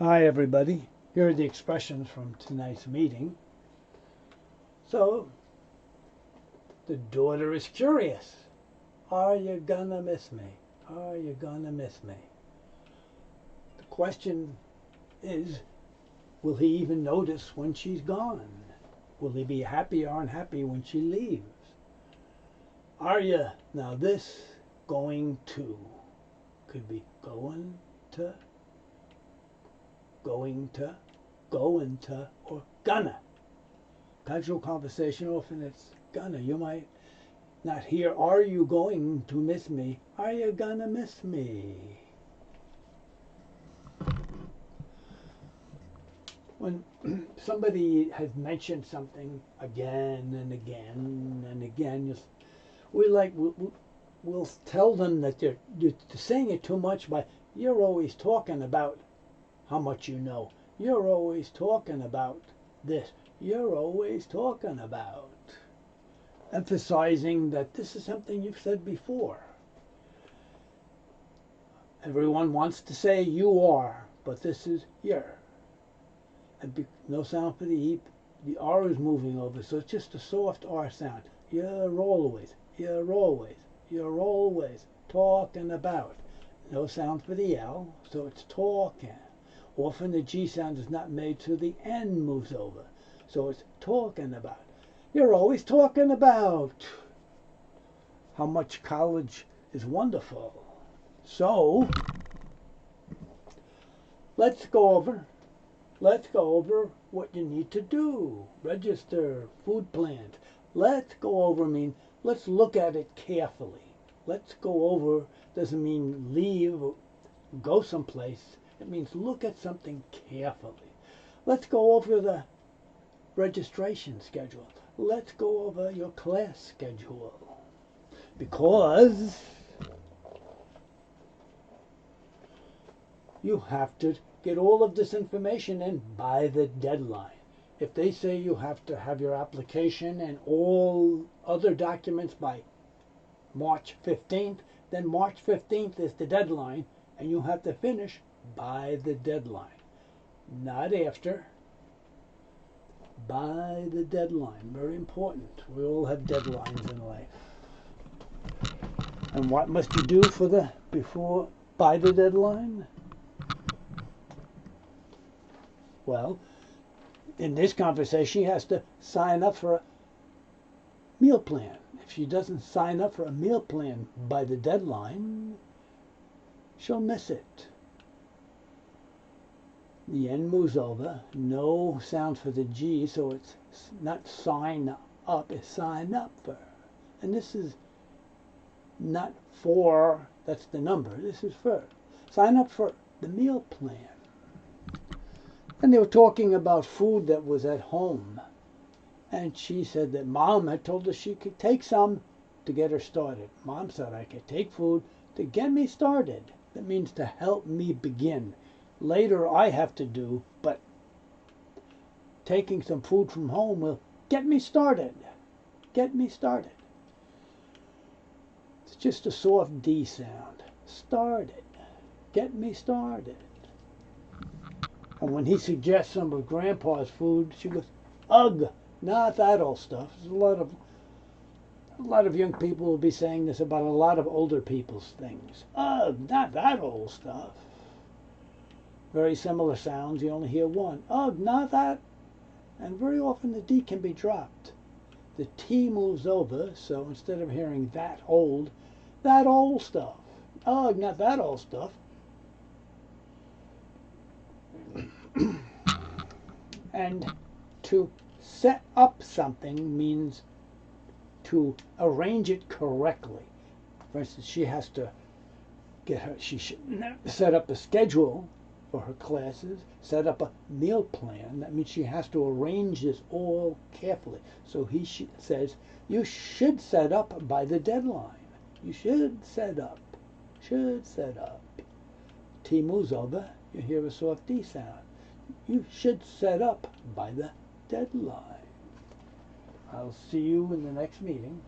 Hi everybody, here are the expressions from tonight's meeting. So, the daughter is curious. Are you gonna miss me? Are you gonna miss me? The question is, will he even notice when she's gone? Will he be happy or unhappy when she leaves? Are you, now this, going to, could be going to, or gonna. Casual conversation, often it's gonna. You might not hear, are you going to miss me? Are you gonna miss me? When somebody has mentioned something again and again and again, we'll tell them that you're saying it too much by, you're always talking about how much you know. You're always talking about this. You're always talking about. Emphasizing that this is something you've said before. Everyone wants to say you are, but this is you're. And no sound for the E. The R is moving over, so it's just a soft R sound. You're always talking about. No sound for the L, so it's talking. Often the G sound is not made, so the N moves over. So it's talking about. You're always talking about how much college is wonderful. So, let's go over what you need to do. Register, food plans. Let's go over mean, let's look at it carefully. Let's go over doesn't mean leave, go someplace. It means look at something carefully. Let's go over the registration schedule. Let's go over your class schedule. Because you have to get all of this information in by the deadline. If they say you have to have your application and all other documents by March 15th, then March 15th is the deadline, and you have to finish by the deadline. Not after. By the deadline. Very important. We all have deadlines in life. And what must you do by the deadline? Well, in this conversation, she has to sign up for a meal plan. If she doesn't sign up for a meal plan by the deadline, she'll miss it. The N moves over, no sound for the G, so it's not sign up, it's sign up for. And this is not for, that's the number, this is for. Sign up for the meal plan. And they were talking about food that was at home. And she said that Mom had told her she could take some to get her started. Mom said I could take food to get me started. That means to help me begin. Later I have to do, but taking some food from home will get me started. Get me started. It's just a soft D sound. Started. Get me started. And when he suggests some of Grandpa's food, she goes, ugh, not that old stuff. There's a lot of young people will be saying this about a lot of older people's things. Ugh, not that old stuff. Very similar sounds, you only hear one. Ugh, not that. And very often the D can be dropped. The T moves over, so instead of hearing that old stuff. Ugh, not that old stuff. And to set up something means to arrange it correctly. For instance, she has to she should set up a schedule for her classes, set up a meal plan. That means she has to arrange this all carefully. So says, you should set up by the deadline. You should set up. Should set up. T moves over, you hear a soft D sound. You should set up by the deadline. I'll see you in the next meeting.